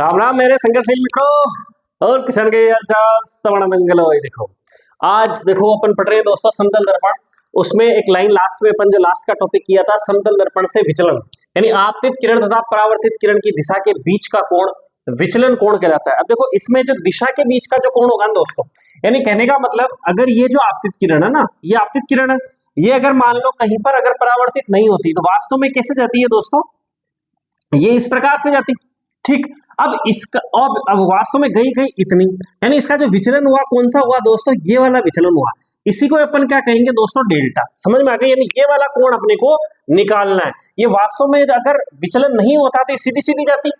राम राम मेरे संघर्षशील मित्रों और किसान के चाल सवर्ण मंगल हो। देखो आज देखो अपन पढ़ रहे हैं दोस्तों समतल दर्पण। उसमें एक लाइन लास्ट में अपन जो लास्ट का टॉपिक किया था समतल दर्पण से विचलन यानी आपतित किरण तथा परावर्तित किरण की दिशा के बीच का कोण विचलन कोण कहलाता है। अब देखो इसमें जो दिशा के बीच का जो कोण होगा ना दोस्तों, यानी कहने का मतलब अगर ये जो आपतित किरण है ना, ये आपतित किरण है, ये अगर मान लो कहीं पर अगर परावर्तित नहीं होती तो वास्तव में कैसे जाती है दोस्तों, ये इस प्रकार से जाती। ठीक, अब इसका अब वास्तव में गई गई इतनी, यानी इसका जो विचलन हुआ कौन सा हुआ दोस्तों, ये वाला विचलन हुआ। इसी को अपन क्या कहेंगे दोस्तों, डेल्टा। समझ में आ गई, यानी ये वाला कोण अपने को निकालना है। ये वास्तव में अगर विचलन नहीं होता तो सीधी सीधी जाती,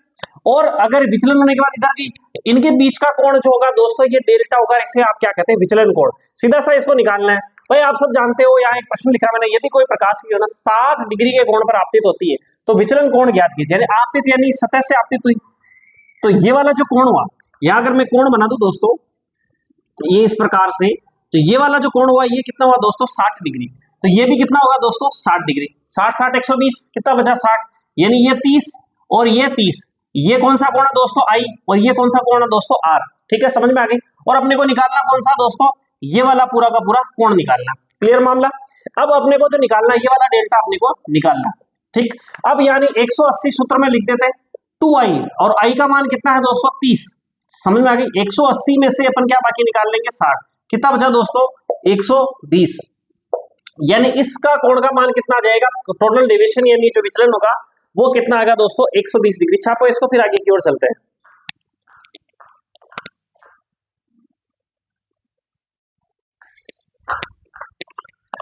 और अगर विचलन होने के बाद इधर की, इनके बीच का कोण जो होगा दोस्तों ये डेल्टा होगा। इसे आप क्या कहते हैं, विचलन कोण। सीधा सा इसको निकालना है। भाई आप सब जानते हो, यहाँ एक प्रश्न लिखा मैंने, यदि कोई प्रकाश की किरण 60 डिग्री के कोण पर आपतित होती है तो विचलन कोण ज्ञात कीजिए। यानी आपतित यानी सतह से आपतित हुई, तो ये वाला जो कोण हुआ, यहाँ अगर मैं कोण बना दूं दोस्तों तो ये इस प्रकार से, तो ये वाला जो कोण हुआ ये कितना हुआ दोस्तों, 60 डिग्री। तो ये भी कितना होगा दोस्तों, 60 डिग्री। 60 60 120, कितना बचा 60, यानी ये 30 और ये 30। ये कौन सा कोण है दोस्तों, आई, और ये कौन सा कोण है दोस्तों, आर। ठीक है, समझ में आ गई। और अपने को निकालना कौन सा दोस्तों, ये वाला पूरा का पूरा कोण निकालना। क्लियर मामला। अब अपने को जो निकालना, ये वाला डेल्टा अपने को निकालना। ठीक, अब यानी 180 सूत्र में लिख देते हैं 2i, और i का मान कितना है दोस्तों, 30। समझ में आ गई। 180 में से अपन क्या बाकी निकाल लेंगे, 60। कितना बचा दोस्तों, 120। यानी इसका कोण का मान कितना आ जाएगा, टोटल डेविएशन यानी जो विचलन होगा वो कितना आएगा दोस्तों, 120 डिग्री। छापो इसको, फिर आगे की ओर चलते हैं।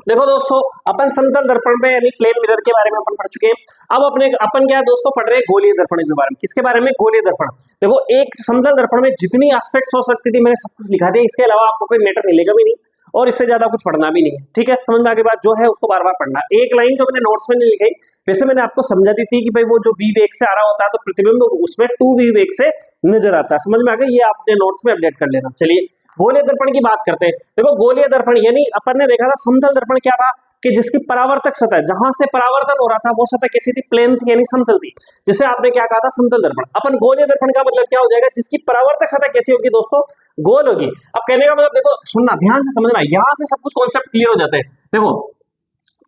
देखो दोस्तों, अपन समतल दर्पण पे यानी प्लेन मिरर के बारे में अपन पढ़ चुके हैं। अब अपन क्या दोस्तों पढ़ रहे हैं, गोलीय दर्पण के बारे में। किसके बारे में, गोलीय दर्पण। देखो एक समतल दर्पण में जितनी एस्पेक्ट्स हो सकती थी मैंने सब कुछ लिखा दिया। इसके अलावा आपको कोई मैटर मिलेगा भी नहीं, और इससे ज्यादा कुछ पढ़ना भी नहीं है। ठीक है, समझ में आगे बात, जो है उसको बार बार पढ़ना। एक लाइन जो मैंने नोट्स में नहीं लिखी, वैसे मैंने आपको समझा दी थी कि भाई वो जो v वेग से आ रहा होता है तो प्रतिबिंब उसमें 2v वेग से नजर आता है। समझ में आ गया, ये आपने नोट्स में अपडेट कर लेना। चलिए गोलीय दर्पण की बात करते हैं। देखो गोलीय दर्पण यानी अपन ने देखा था समतल दर्पण क्या था कि जिसकी परावर्तक सतह, जहां से परावर्तन हो रहा था वो सतह कैसी थी, प्लेन थी यानी समतल थी, जिसे आपने क्या कहा था, समतल दर्पण। अपन गोलीय दर्पण का मतलब क्या हो जाएगा, जिसकी परावर्तक सतह कैसी होगी दोस्तों, गोल होगी। अब कहने का मतलब देखो, सुनना ध्यान से समझना, यहां से सब कुछ कॉन्सेप्ट क्लियर हो जाते हैं। देखो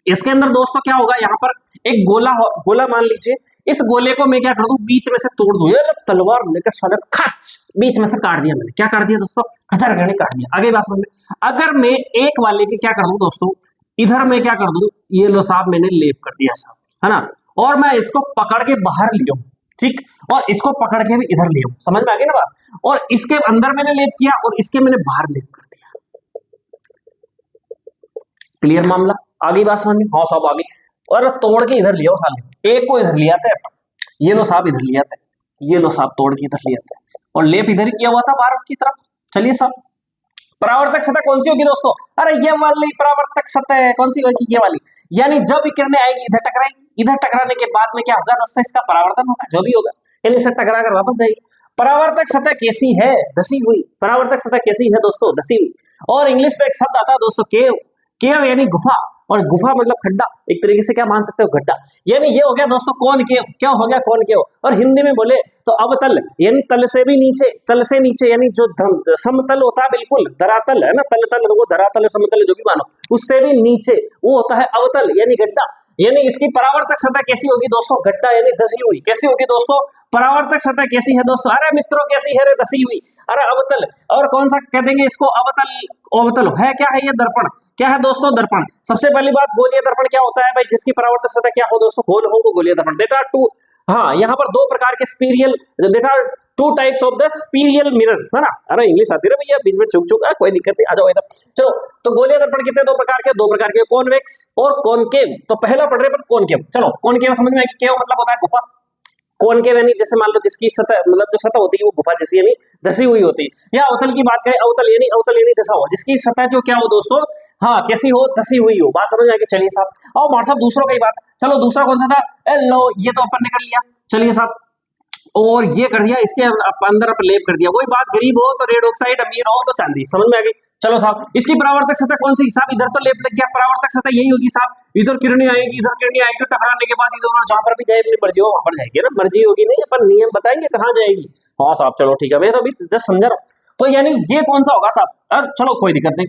इसके अंदर दोस्तों क्या होगा, यहाँ पर एक गोला मान लीजिए। इस गोले को मैं क्या कर दूं, बीच में से तोड़ दूं, ये तलवार लेकर साले खच बीच में से काट दिया मैंने। क्या काट दिया दोस्तों, खचर करने काट दिया। आगे बात समझ में। अगर मैं एक वाले के क्या कर दूं दोस्तों, इधर मैं क्या कर दूं, ये लो साहब मैंने लेप कर दिया साहब, है ना, और मैं इसको पकड़ के बाहर लिया, ठीक, और इसको पकड़ के भी इधर लिया। समझ में आ गई ना बात। और इसके अंदर मैंने लेप किया और इसके मैंने बाहर लेप कर दिया। क्लियर मामला, आगे बात समझ में। हाँ साहब आगे। और तोड़ के इधर लिया साले, एक को इधर लिया था, ये लो साहब इधर लिया था, ये लो साहब तोड़ के इधर लिया था, और लेप इधर ही किया हुआ था बाहर की तरफ। चलिए साहब, परावर्तक सतह कौन सी होगी दोस्तों, अरे ये वाली परावर्तक सतह है। कौन सी होगी, ये वाली। यानी जब किरणें आएगी इधर टकराएंगी, इधर टकराने के बाद में क्या होगा दोस्तों, इसका परावर्तन होगा, जो भी होगा, यानी इससे टकरा कर वापस जाएगी। परावर्तक सतह कैसी है, धसी हुई। परावर्तक सतह कैसी है दोस्तों, धसी हुई। और इंग्लिश में एक शब्द आता है दोस्तों, केव। केव यानी गुफा, और गुफा मतलब खड्डा, एक तरीके से क्या मान सकते हो, गड्ढा। यानी ये हो गया दोस्तों कौन केव, क्या हो गया कौन केव। और हिंदी में बोले तो अवतल, यानी तल से भी नीचे, तल से नीचे, यानी जो समतल होता है बिल्कुल, धरातल है ना, तल तल वो धरातल समतल जो भी मानो, उससे भी नीचे वो होता है अवतल यानी गड्ढा। यानी इसकी परावर्तक सतह कैसी होगी दोस्तों, गड्ढा यानी धसी हुई। कैसी होगी दोस्तों, परावर्तक सतह कैसी है दोस्तों, अरे मित्रों कैसी है रे, धसी हुई, अरे अवतल। और कौन सा कह देंगे इसको, अवतल। अवतल है क्या है, ये दर्पण। क्या है दोस्तों, दर्पण। सबसे पहली बात, गोलीय दर्पण क्या होता है भाई, जिसकी परावर्तक सतह क्या हो दोस्तों, गोल हो, वो गोलीय दर्पण। देट आर टू, हाँ यहाँ पर दो प्रकार के spherical, that are two types of the spherical mirror, है ना। अरे इंग्लिश आती है भैया, बीच में चुक है, कोई दिक्कत नहीं, आ जाओ इधर। चलो, तो गोलीय दर्पण कितने, दो प्रकार के, कॉन्वेक्स और कॉनकेव। तो पहला पढ़ रहे पर कॉनकेव। चलो कॉनकेव समझ में आएगी, केव मतलब होता है गुफा। कॉनकेव यानी जैसे मान लो जिसकी सतह मतलब जो सतह होती है वो गुफा जैसी यानी धसी हुई होती है। या अवतल की बात करें, अवतल यानी धसा हुआ, जिसकी सतह जो क्या हो दोस्तों, हाँ कैसी हो, धसी हुई हो। बात समझ में आएगी। चलिए साहब, और हमारे साहब दूसरों की बात, चलो दूसरा कौन सा था, लो ये तो अपन ने कर लिया। चलिए साहब, और ये कर दिया, इसके अंदर अपन लेप कर दिया। वही बात, गरीब हो तो रेड ऑक्साइड, अमीर हो तो चांदी। समझ में आ गई। चलो साहब, इसकी परावर्तक सतह कौन सी साहब, इधर तो लेप लग गया, परावर्तक सतह यही होगी साहब, इधर किरणें आएगी, इधर किरणें आएगी, टकराने के बाद इधर जहां पर भी जाए अपनी मर्जी हो वहां पर जाएगी ना, मर्जी होगी नहीं, अपन नियम बताएंगे कहाँ जाएगी। हाँ साहब चलो ठीक है, मैं तो अभी जस्ट समझा रहा हूँ। तो यानी ये कौन सा होगा साहब, अब चलो कोई दिक्कत नहीं।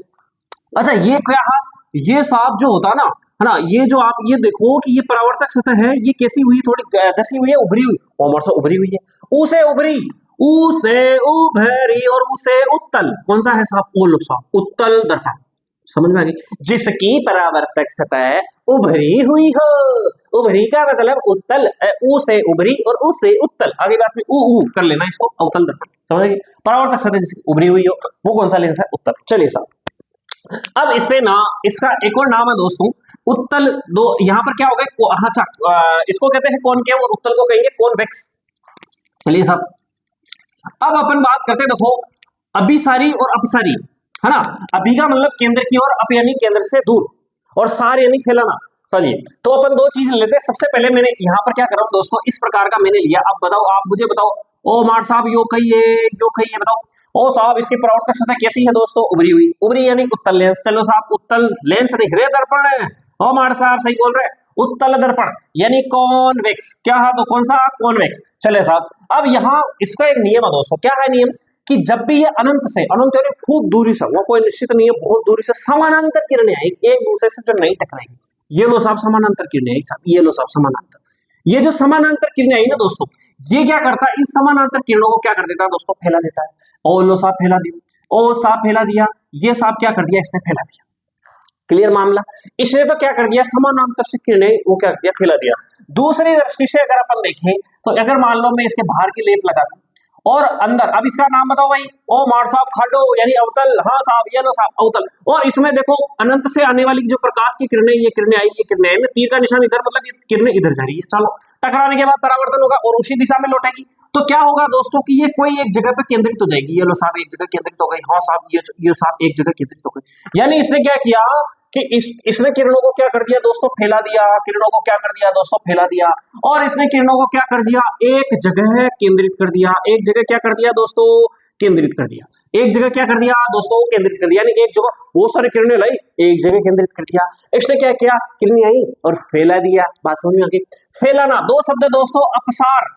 अच्छा ये क्या है, ये साहब जो होता ना है ना, ये जो आप ये देखो कि ये परावर्तक सतह है, ये कैसी हुई, थोड़ी धसी हुई है, उभरी हुई, और से उभरी हुई है, उसे उभरी, उसे उभरी और उसे उत्तल, कौन सा है साहब, ओलो साहब, उत्तल दर्पण, समझ में आ गई, जिसकी परावर्तक सतह उभरी हुई हो, उभरी का मतलब उत्तल, ऊ से उभरी और ऊ से उत्तल, आगे बात में ऊ कर लेना इसको, अवतल दर्पण, समझ गए, परावर्तक सतह जिसकी उभरी हुई हो वो कौन सा लेंस है, उत्तल। चलिए साहब, अब इसपे ना इसका एक और नाम है दोस्तों, उत्तल, दो यहां पर क्या होगा, अच्छा इसको कहते हैं कॉनकेव और उत्तल को कहेंगे कॉन्वेक्स। चलिए साहब, अब अपन बात करते हैं, देखो अभिसारी और अपसारी, है ना, अभी का मतलब केंद्र की ओर, अप यानी केंद्र से दूर, और सार यानी फैलाना। चलिए तो अपन दो चीज लेते हैं, सबसे पहले मैंने यहाँ पर क्या कर रहा हूँ दोस्तों, इस प्रकार का मैंने लिया, अब बताओ, आप मुझे बताओ, ओ मार साहब यो कही है बताओ, ओ साहब इसकी परावर्तक सतह कैसी है दोस्तों, उभरी हुई, उभरी यानी उत्तल लेंस। चलो साहब, उत्तल लेंस नहीं रे दर्पण है, ओ मार साहब सही बोल रहे हैं, उत्तल दर्पण यानी कॉन्वेक्स, क्या है तो कौन सा, कॉन्वेक्स। चले साहब, अब यहाँ इसका एक नियम है दोस्तों, क्या है नियम, कि जब भी ये अनंत से, अनंत यानी खूब दूरी से, वो कोई निश्चित नहीं है, बहुत दूरी से समानांतर किरणें आएगी एक दूसरे से जो नहीं टकराएंगी, ये लो साहब समानांतर किरणें आई साहब, ये लो साहब समानांतर, ये जो समानांतर किरणें आई ना दोस्तों, ये क्या करता है, इस समानांतर किरणों को क्या कर देता है दोस्तों, फैला देता है, ओ लो साहब फैला दिया, ओ साहब फैला दिया, ये साहब क्या कर दिया, इसने फैला दिया, क्लियर मामला, इसने तो क्या कर दिया, समानांतर से किरणें वो क्या कर दिया, फैला दिया। दूसरी दृष्टि से अगर अपन देखें तो अगर मान लो मैं इसके बाहर की लेप लगा दूं और अंदर, अब इसका नाम बताओ भाई, ओ मार साहब खाडो यानी अवतल, हाँ साहब ये लो साहब अवतल, और इसमें देखो अनंत से आने वाली जो प्रकाश की किरणें, ये किरणें आई, ये किरणें आई, तीर का निशान इधर, मतलब ये किरणें इधर जा रही है, चलो टकराने के बाद परावर्तन होगा और उसी दिशा में लौटेगी, तो क्या होगा दोस्तों कि ये कोई एक जगह पे केंद्रित हो जाएगी, ये लो साहब एक जगह केंद्रित हो गई, हाँ साहब ये साहब एक जगह केंद्रित हो गई, यानी इसने क्या किया कि इसने किरणों को क्या कर दिया दोस्तों, फैला दिया, किरणों को क्या कर दिया दोस्तों, फैला दिया, और इसने किरणों को क्या कर दिया, एक जगह केंद्रित कर दिया, एक जगह क्या कर दिया दोस्तों, केंद्रित कर दिया, एक जगह क्या कर दिया दोस्तों, केंद्रित कर दिया, यानी एक जगह बहुत सारी किरणें लाई, एक जगह केंद्रित कर दिया, इसने क्या किया, किरणें आई और फैला दिया, बात समझ में आ गई। फैलाना, दो शब्द दोस्तों, अपसार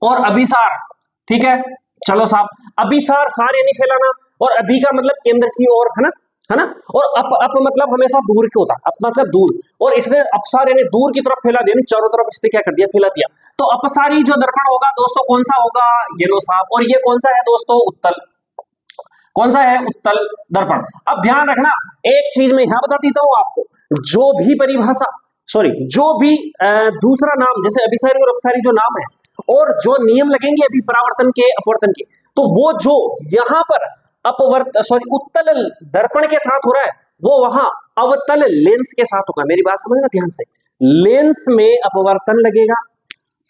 और अभिसार, ठीक है, चलो साहब, अभिसार सार यानी फैलाना, और अभी का मतलब केंद्र की ओर, है ना, और अप मतलब हमेशा दूर के होता है, अप मतलब दूर, और इसने अपसार यानी दूर की तरफ फैला दिया, चारों तरफ इसने क्या कर दिया, फैला दिया, तो अपसारी जो दर्पण होगा दोस्तों कौन सा होगा, ये लो साहब, और ये कौन सा है दोस्तों, उत्तल, कौन सा है, उत्तल दर्पण। अब ध्यान रखना, एक चीज मैं यहां बता देता हूं आपको, जो भी परिभाषा, सॉरी जो भी दूसरा नाम, जैसे अभिसारी और अपसारी जो नाम है, और जो नियम लगेंगे अभी परावर्तन के अपवर्तन के, तो वो जो यहां पर उत्तल दर्पण के साथ हो रहा है, वो वहां अवतल लेंस के साथ होगा, मेरी बात समझना ध्यान से, लेंस में अपवर्तन लगेगा,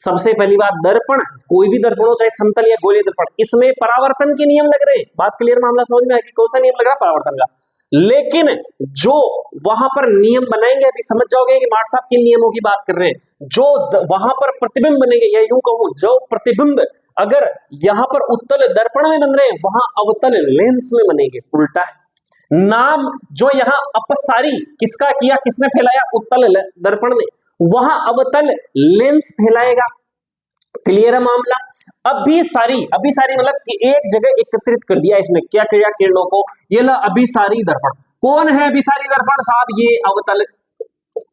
सबसे पहली बात, दर्पण कोई भी दर्पण हो, चाहे समतल या गोलीय दर्पण, इसमें परावर्तन के नियम लग रहे हैं, बात क्लियर, मामला समझ में आया कि कौन सा नियम लग रहा है, परावर्तन का, लेकिन जो वहां पर नियम बनाएंगे, अभी समझ जाओगे कि मार्ट साहब किन नियमों की बात कर रहे हैं, जो वहां पर प्रतिबिंब बनेंगे, या यूं कहूं जो प्रतिबिंब अगर यहां पर उत्तल दर्पण में बन रहे हैं, वहां अवतल लेंस में बनेंगे, उल्टा है नाम, जो यहाँ अपसारी किसका किया, किसने फैलाया, उत्तल दर्पण में, वहां अवतल लेंस फैलाएगा, क्लियर है मामला। अभिसारी मतलब कि एक जगह एकत्रित कर दिया इसने, क्या किया, किरणों को, ये ला अभिसारी दर्पण, कौन है अभिसारी दर्पण साहब, ये अवतल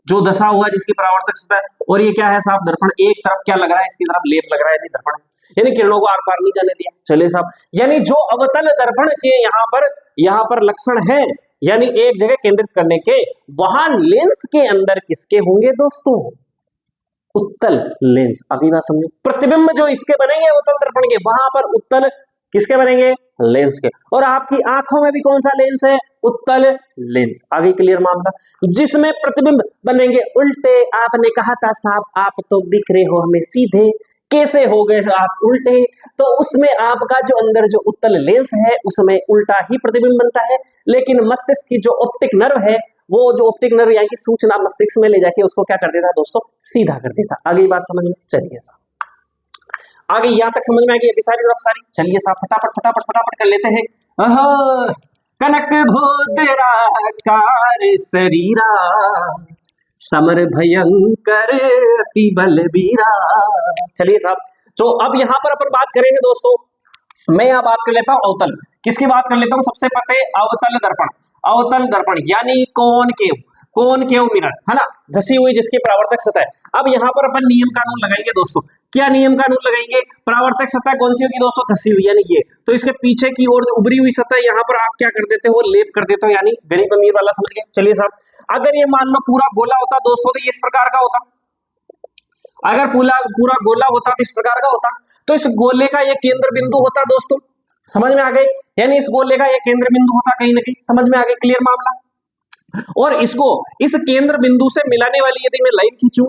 जो दशा हुआ जिसकी परावर्तक सतह, और ये क्या है साहब, दर्पण, एक तरफ क्या लग रहा है, इसकी तरफ लेप लग रहा है, दर्पण, यानी किरणों को आर पार नहीं जाने दिया। चले साहब, यानी जो अवतल दर्पण के यहाँ पर लक्षण है, यानी एक जगह केंद्रित करने के, वहां लेंस के अंदर किसके होंगे दोस्तों, उत्तल लेंस, अगली बात समझे, प्रतिबिंब जो इसके बनेंगे उत्तल दर्पण के, वहां पर उत्तल किसके बनेंगे, लेंस के, और आपकी आंखों में भी कौन सा लेंस है, उत्तल लेंस, आगे क्लियर मामला, जिसमें प्रतिबिंब बनेंगे उल्टे, आपने कहा था साहब आप तो दिख रहे हो हमें सीधे, कैसे हो गए आप उल्टे, तो उसमें आपका जो अंदर जो उत्तल लेंस है उसमें उल्टा ही प्रतिबिंब बनता है, लेकिन मस्तिष्क की जो ऑप्टिक नर्व है, वो जो ऑप्टिक नर्व यानी कि सूचना मस्तिष्क में ले जाके उसको क्या कर देता दोस्तों, सीधा कर देता। आगे बात समझ में, चलिए साहब आगे यहां तक समझ में आ गई अभिसारी और अपसारी, चलिए साहब फटाफट कर लेते हैं। कनक भोदरा कार शरीरा, समर भयंकर अति बलबीरा। चलिए साहब, तो अब यहां पर अपन बात करेंगे दोस्तों, मैं यहां बात कर लेता हूं अवतल। किसकी बात कर लेता हूं? सबसे पहले अवतल दर्पण। अवतल दर्पण यानी कॉनकेव मिरर, है ना, घसी हुई जिसकी परावर्तक सतह। अब यहाँ पर अपन नियम कानून लगाएंगे दोस्तों। क्या नियम कानून लगाएंगे? परावर्तक सतह कौन सी होगी दोस्तों? घसी हुई, यानी ये। तो इसके पीछे की ओर उभरी हुई सतह यहाँ पर आप क्या कर देते हो? लेप कर देते हो, यानी गरीब अमीर वाला, समझ गए? चलिए साहब, अगर ये मान लो पूरा गोला होता दोस्तों तो ये इस प्रकार का होता। अगर पूरा गोला होता तो इस प्रकार का होता। तो इस गोले का ये केंद्र बिंदु होता दोस्तों, समझ में आ गई? यानी इस गोले का ये केंद्र बिंदु होता कहीं ना कहीं, समझ में आ गई? क्लियर मामला। और इसको इस केंद्र बिंदु से मिलाने वाली यदि मैं लाइन खींचूं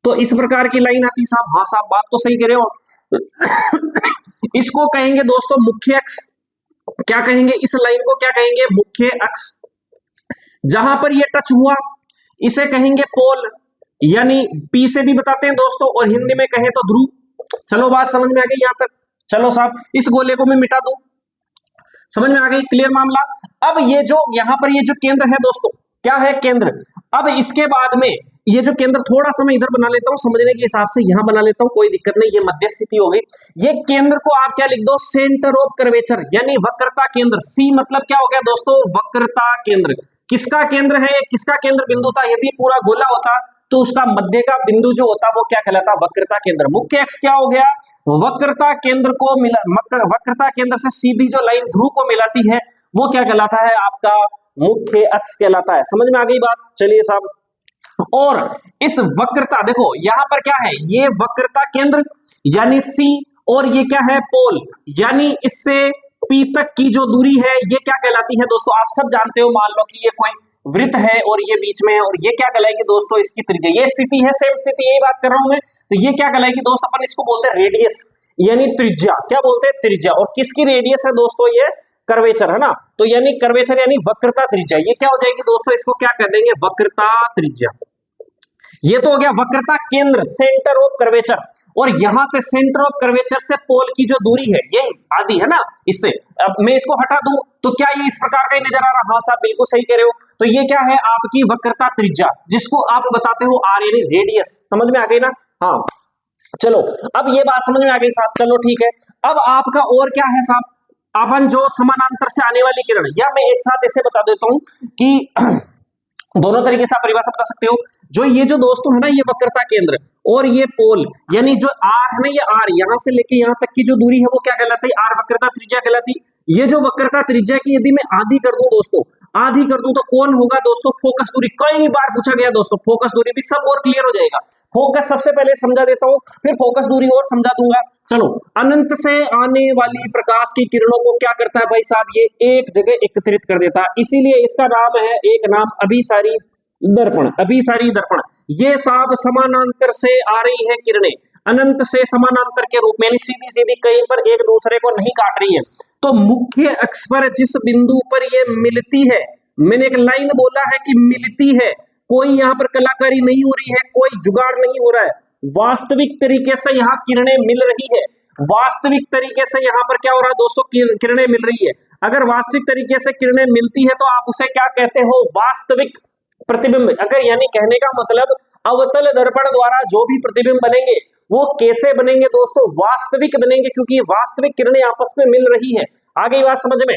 तो इस प्रकार की लाइन आती साहब। हाँ साहब, बात तो सही कह रहे हो। इसको कहेंगे दोस्तों मुख्य अक्ष। क्या कहेंगे? इस लाइन को क्या कहेंगे? मुख्य अक्ष। जहां पर ये टच हुआ इसे कहेंगे पोल, यानी पी से भी बताते हैं दोस्तों, और हिंदी में कहें तो ध्रुव। चलो बात समझ में आ गई यहां तक? चलो साहब, इस गोले को मैं मिटा दूं, समझ में आ गई? क्लियर मामला। अब ये जो यहाँ पर ये जो केंद्र है दोस्तों, क्या है? केंद्र। अब इसके बाद में ये जो केंद्र थोड़ा सा मैं इधर बना लेता हूं समझने के हिसाब से, यहां बना लेता हूं, कोई दिक्कत नहीं, ये मध्य स्थिति हो गई। ये केंद्र को आप क्या लिख दो? सेंटर ऑफ कर्वेचर, यानी वक्रता केंद्र। सी मतलब क्या हो गया दोस्तों? वक्रता केंद्र। किसका केंद्र है? किसका केंद्र बिंदु था? यदि पूरा गोला होता तो उसका मध्य का बिंदु जो होता वो क्या कहलाता? वक्रता केंद्र। मुख्य अक्ष क्या हो गया? वक्रता केंद्र को मिला, वक्रता केंद्र से सीधी जो लाइन ध्रुव को मिलाती है वो क्या कहलाता है? आपका मुख्य अक्ष कहलाता है। समझ में आ गई बात? चलिए साहब, और इस वक्रता, देखो यहां पर क्या है? ये वक्रता केंद्र यानी सी, और ये क्या है? पोल, यानी इससे पी तक की जो दूरी है ये क्या कहलाती है दोस्तों? आप सब जानते हो, मान लो कि ये कोई वृत्त है और ये बीच में है, और ये क्या कहलाएगी दोस्तों? इसकी त्रिज्या। ये स्थिति है, सेम स्थिति, यही बात कर रहा हूं मैं। तो ये क्या कहलाएगी दोस्तों? अपन इसको बोलते हैं रेडियस, यानी त्रिज्या। क्या बोलते हैं? त्रिज्या। और किसकी रेडियस है दोस्तों? ये कर्वेचर, है ना। तो यानी कर्वेचर यानी वक्रता त्रिज्या, ये क्या हो जाएगी दोस्तों? इसको क्या कह देंगे? वक्रता त्रिज्या। ये तो हो गया वक्रता केंद्र, सेंटर ऑफ कर्वेचर। और यहां से सेंटर ऑफ कर्वेचर से पोल की जो दूरी है ये आधी, है ना, इससे। अब मैं इसको हटा दूं तो क्या ये इस प्रकार का ही नजर आ रहा? हाँ साहब, बिल्कुल सही कह रहे हो। तो ये क्या है? आपकी वक्रता त्रिज्या, जिसको आप बताते हो आर, यानी रेडियस। समझ में आ गई ना? हाँ, चलो अब ये बात समझ में आ गई साहब। चलो ठीक है, अब आपका और क्या है साहब? अपन जो समानांतर से आने वाली किरण, या मैं एक साथ ऐसे बता देता हूं कि दोनों तरीके से आप परिभाषा बता सकते हो। जो ये जो दोस्तों है ना, ये वक्रता केंद्र और ये पोल, यानी जो आर है ना, ये आर यहां से लेके यहां तक की जो दूरी है वो क्या कहलाती है? आर वक्रता त्रिज्या कहलाती। ये जो वक्रता त्रिज्या की यदि मैं आधी कर दूं दोस्तों, आधी कर दूं तो कौन होगा दोस्तों? फोकस दूरी। कई बार पूछा गया दोस्तों, फोकस दूरी भी सब और क्लियर हो जाएगा। फोकस सबसे पहले समझा देता हूं, फिर फोकस दूरी और समझा दूंगा। चलो, अनंत से आने वाली प्रकाश की किरणों को क्या करता है भाई साहब? ये एक जगह एकत्रित कर देता है, इसीलिए इसका नाम है, एक नाम अभिसारी दर्पण। अभिसारी दर्पण। ये साहब समानांतर से आ रही है किरणें, अनंत से समानांतर के रूप में, यानी सीधी सीधी कहीं पर एक दूसरे को नहीं काट रही है। तो मुख्य अक्ष पर जिस बिंदु पर ये मिलती है, मैंने एक लाइन बोला है कि मिलती है, कोई यहाँ पर कलाकारी नहीं हो रही है, कोई जुगाड़ नहीं हो रहा है, वास्तविक तरीके से यहाँ किरणें मिल रही है। वास्तविक तरीके से यहाँ पर क्या हो रहा है दोस्तों? किरणें मिल रही है। अगर वास्तविक तरीके से किरणें मिलती है तो आप उसे क्या कहते हो? वास्तविक प्रतिबिंब। अगर यानी कहने का मतलब अवतल दर्पण द्वारा जो भी प्रतिबिंब बनेंगे वो कैसे बनेंगे दोस्तों? वास्तविक बनेंगे, क्योंकि वास्तविक किरणें आपस में मिल रही है। आ गई बात समझ में?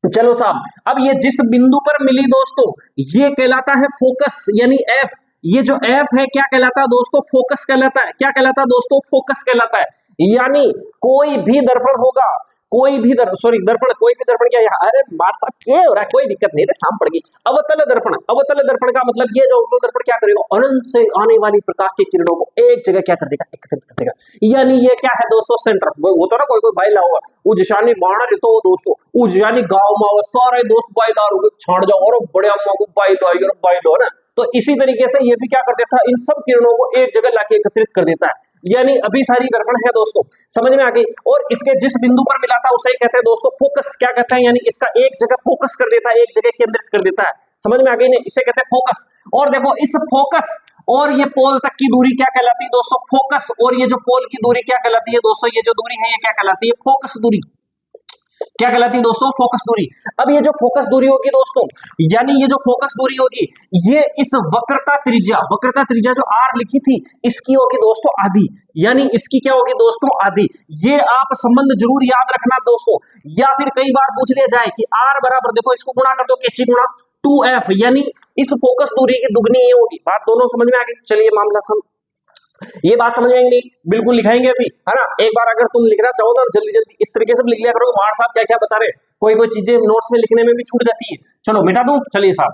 चलो साहब, अब ये जिस बिंदु पर मिली दोस्तों ये कहलाता है फोकस, यानी एफ। ये जो एफ है क्या कहलाता है दोस्तों? फोकस कहलाता है। क्या कहलाता है दोस्तों? फोकस कहलाता है। यानी कोई भी दर्पण होगा, कोई भी दर्पण, कोई भी दर्पण क्या? अरे मार साहब क्या हो रहा है? कोई दिक्कत नहीं, शाम पड़ गई। अवतल दर्पण। अवतल दर्पण का मतलब ये जो अवतल दर्पण क्या करेगा? अनंत से आने वाली प्रकाश की किरणों को एक जगह क्या कर देगा? एकत्रित कर देगा। यानी ये क्या है दोस्तों? सेंटर। वो तो ना कोई भाई ला होगा उजानी बाणा तो दोस्तों, उजानी गाँव में सारे दोस्त बाईदार हो छाड़ जाओ, और बड़े अम्मा को बाई लो ना। तो इसी तरीके से ये भी क्या कर देता है? इन सब किरणों को एक जगह लाके एकत्रित कर देता है, यानी अभिसारी दर्पण है दोस्तों। समझ में आ गई? और इसके जिस बिंदु पर मिला था उसे कहते हैं दोस्तों फोकस। क्या कहते हैं? यानी इसका एक जगह फोकस कर देता है, एक जगह केंद्रित कर देता है। समझ में आ गई? नहीं, इसे कहते हैं फोकस। और देखो, इस फोकस और ये पोल तक की दूरी क्या कहलाती है दोस्तों? फोकस। और ये जो पोल की दूरी क्या कहलाती है दोस्तों? ये जो दूरी है ये क्या कहलाती है? फोकस दूरी। क्या कहलाती है दोस्तों? फोकस दूरी। अब ये जो फोकस दूरी होगी दोस्तों, यानी ये जो फोकस दूरी होगी, ये इस वक्रता त्रिज्या जो r लिखी थी, इसकी होगी दोस्तों आधी, यानी इसकी क्या होगी दोस्तों? आधी। ये आप संबंध जरूर याद रखना दोस्तों, या फिर कई बार पूछ लिया जाए कि r बराबर, देखो इसको गुणा कर दो, कैची गुणा 2f, यानी इस फोकस दूरी की दुगनी ये होगी। बात दोनों समझ में आ गई? चलिए मामला ये बात समझ में आएंगी, बिल्कुल लिखाएंगे अभी, है ना। एक बार अगर तुम लिखना चाहो तो जल्दी जल्दी इस तरीके से लिख लिया करो। मार साहब क्या क्या बता रहे, कोई कोई चीजें नोट्स में लिखने में भी छूट जाती है। चलो मिटा दूं, चलिए साहब।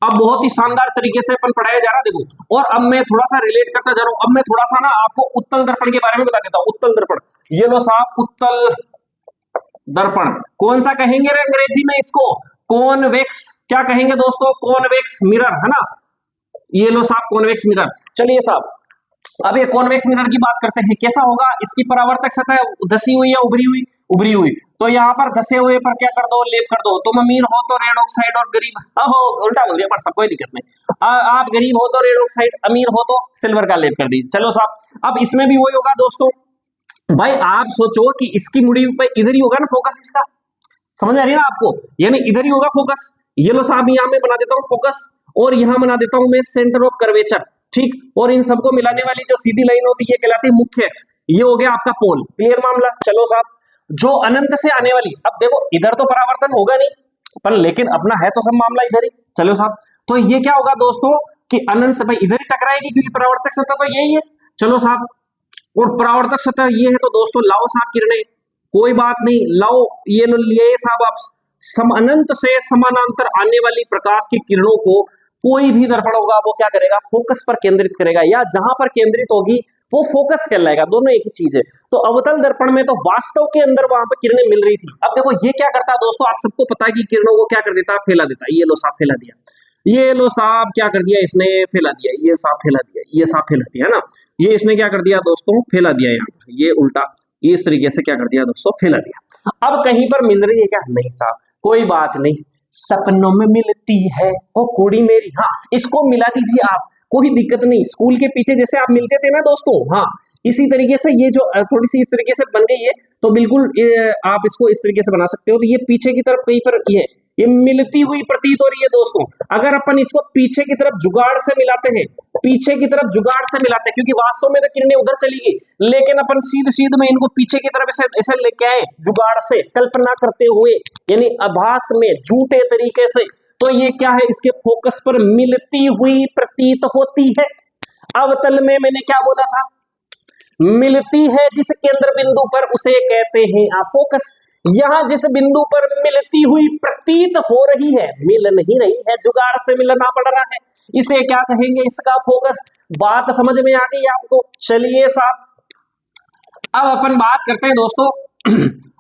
अब बहुत ही शानदार तरीके से अपन पढ़ाया जा रहा है, देखो। और अब मैं थोड़ा सा रिलेट करता जा रहा हूं। अब मैं थोड़ा सा ना आपको उत्तल दर्पण के बारे में बता देता हूं। उत्तल दर्पण, ये लो साहब, उत्तल दर्पण कौन सा कहेंगे रे अंग्रेजी में इसको? कॉन्वेक्स। क्या कहेंगे दोस्तों? कॉन्वेक्स मिरर, है ना। ये लो साहब कॉन्वेक्स मिरर। चलिए साहब, अब ये कॉन्वेक्स मिरर की बात करते हैं। कैसा होगा? इसकी परावर्तक सतह धसी हुई या उभरी हुई? उभरी हुई। तो यहाँ पर धसे हुए पर क्या कर दो? लेप कर दो। तुम अमीर हो तो रेड ऑक्साइड, और गरीब, अहो उल्टा बोल दिया, पर सब कोई दिक्कत नहीं। आप गरीब हो तो रेड ऑक्साइड, अमीर हो तो सिल्वर का लेप कर दीजिए। चलो साहब, अब इसमें भी वही होगा दोस्तों। भाई आप सोचो कि इसकी मुड़ी पे इधर ही होगा ना फोकस, इसका समझ आ रही है ना आपको? यानी इधर ही होगा फोकस। ये लो साहब, यहाँ मैं बना देता हूँ फोकस, और यहां बना देता हूं मैं सेंटर ऑफ कर्वेचर, ठीक। और इन सबको मिलाने वाली जो सीधी लाइन होती है कहलाती है मुख्य अक्ष। ये हो गया आपका पोल। क्लियर मामला? चलो साहब, जो अनंत से आने वाली, अब देखो इधर तो परावर्तन होगा नहीं, पर लेकिन अपना है तो सब मामला इधर ही। चलो साहब, तो ये क्या होगा दोस्तों कि अनंत से भाई इधर ही टकराएगी, क्योंकि परावर्तक सतह तो यही है। चलो साहब, और परावर्तक सतह ये है, तो दोस्तों लाओ साहब किरणें, कोई बात नहीं, लाओ ये लो, लिए साहब आप अनंत से समानांतर आने वाली प्रकाश की किरणों को कोई भी दर्पण होगा वो क्या करेगा? फोकस पर केंद्रित करेगा, या जहां पर केंद्रित होगी वो फोकस कहलाएगा। दोनों एक ही चीज है। तो अवतल दर्पण में तो वास्तव के अंदर वहां पर किरणें मिल रही थी। अब देखो ये क्या करता है दोस्तों, आप सबको पता है कि किरणों को क्या कर देता है? फैला देता है। ये लो साहब फैला दिया, ये लो साहब क्या कर दिया इसने? फैला दिया। ये साहब फैला दिया, ये साहब फैला दिया, है ना। ये इसने क्या कर दिया दोस्तों? फैला दिया। यहाँ पर ये उल्टा, ये इस तरीके से क्या कर दिया दोस्तों? फैला दिया। अब कहीं पर मिल रही है क्या? नहीं साहब, कोई बात नहीं, सपनों में मिलती है ओ कुड़ी मेरी। हाँ, इसको मिला दीजिए आप, कोई दिक्कत नहीं। स्कूल के पीछे जैसे आप मिलते थे ना दोस्तों, हाँ इसी तरीके से ये जो थोड़ी सी इस तरीके से बन गई है, तो बिल्कुल आप इसको इस तरीके से बना सकते हो। तो ये पीछे की तरफ कहीं पर ये मिलती हुई प्रतीत हो रही है दोस्तों। अगर अपन इसको पीछे की तरफ जुगाड़ से मिलाते हैं, पीछे की तरफ जुगाड़ से मिलाते हैं, क्योंकि वास्तव में तो किरणें उधर चली गई, लेकिन अपन सीध में इनको पीछे की तरफ ऐसे लेके आए जुगाड़ से, कल्पना करते हुए, यानी आभास में झूठे तरीके से। तो ये क्या है? इसके फोकस पर मिलती हुई प्रतीत होती है। अवतल में मैंने क्या बोला था? मिलती है जिस केंद्र बिंदु पर, उसे कहते हैं आप फोकस। यहां जिस बिंदु पर मिलती हुई प्रतीत हो रही है, मिल नहीं रही है, जुगाड़ से मिलना पड़ रहा है, इसे क्या कहेंगे? इसका फोकस। बात समझ में आ गई आपको? चलिए साहब, अब अपन बात करते हैं दोस्तों।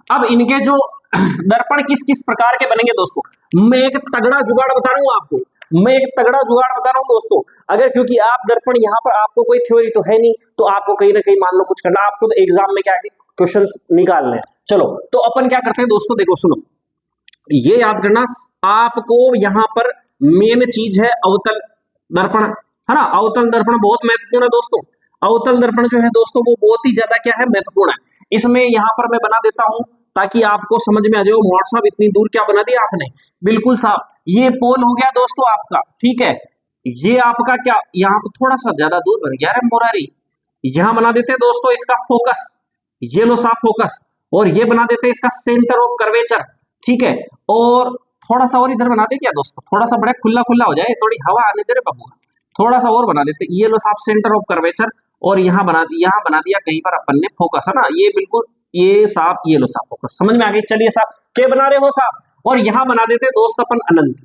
अब इनके जो दर्पण किस किस प्रकार के बनेंगे दोस्तों, मैं एक तगड़ा जुगाड़ बता रहा हूं आपको। मैं एक तगड़ा जुगाड़ बता रहा हूं दोस्तों। अगर क्योंकि आप दर्पण यहाँ पर आपको कोई थ्योरी तो है नहीं, तो आपको कहीं ना कहीं मान लो कुछ करना, आपको तो एग्जाम में क्या है? क्वेश्चंस निकालने। चलो तो अपन क्या करते हैं दोस्तों, देखो सुनो, ये याद करना आपको, यहाँ पर मेन चीज है अवतल दर्पण, है ना। अवतल दर्पण बहुत महत्वपूर्ण है दोस्तों। अवतल दर्पण जो है दोस्तों वो बहुत ही ज्यादा क्या है? महत्वपूर्ण है। इसमें यहाँ पर मैं बना देता हूं ताकि आपको समझ में आ जाए। मोहर साहब इतनी दूर क्या बना दिया आपने? बिल्कुल साहब, ये पोल हो गया दोस्तों आपका, ठीक है। ये आपका क्या, यहाँ पर थोड़ा सा ज्यादा दूर बन गया है मोरारी। यहां बना देते हैं दोस्तों इसका फोकस, ये लो साहब फोकस, और ये बना देते हैं इसका सेंटर ऑफ कर्वेचर, ठीक है। और थोड़ा सा और इधर बना दे क्या दोस्तों, थोड़ा सा बड़ा खुला खुला हो जाए, थोड़ी हवा आने दे रे बाबू, थोड़ा सा और बना देते। ये लो साहब सेंटर ऑफ कर्वेचर, और यहाँ बना दिया कहीं पर अपन ने फोकस, है ना। ये बिल्कुल ये साहब, ये लो साहब फोकस, समझ में आ गई? चलिए साहब, क्या बना रहे हो साहब? और यहाँ बना देते दोस्त अपन अनंत,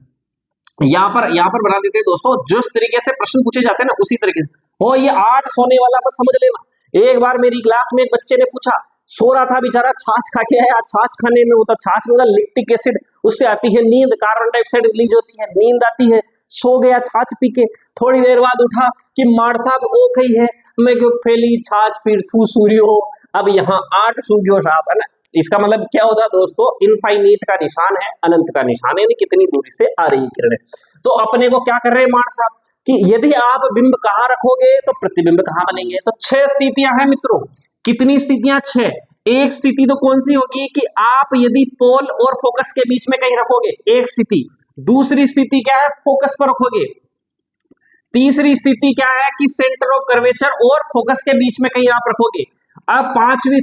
यहाँ पर बना देते दोस्तों। जिस तरीके से प्रश्न पूछे जाते हैं ना उसी तरीके से। और ये 8 सोने वाला मत समझ लेना। एक बार मेरी क्लास में एक बच्चे ने पूछा, सो रहा था बेचारा, छाछ खा के आया। छाछ खाने में होता, छाछ में लिक्टिक एसिड, उससे आती है नींद, कार्बन डाइऑक्साइड रिलीज होती है, नींद आती है। सो गया छाछ पी के, थोड़ी देर बाद उठा कि मार साहब ओ कही है, मैं क्यों फैली छाछ फिर थू सूर्यो। अब यहाँ 8 सूर्यो साहब, है ना। इसका मतलब क्या होता है दोस्तों? इनफाइनाइट का निशान है, अनंत का निशान है, यानी कितनी दूरी से आ रही है किरणें। तो अपने को क्या कर रहे हैं मार साहब कि यदि आप बिंब कहाँ रखोगे तो प्रतिबिंब कहाँ बनेंगे। तो 6 स्थितियां हैं मित्रों। कितनी स्थितियां? 6। एक स्थिति तो कौन सी होगी कि आप यदि पोल और फोकस के बीच में कहीं रखोगे, एक स्थिति। दूसरी स्थिति क्या है, फोकस पर रखोगे। तीसरी स्थिति क्या है कि सेंटर ऑफ कर्वेचर और फोकस के बीच में कहीं आप रखोगे। अब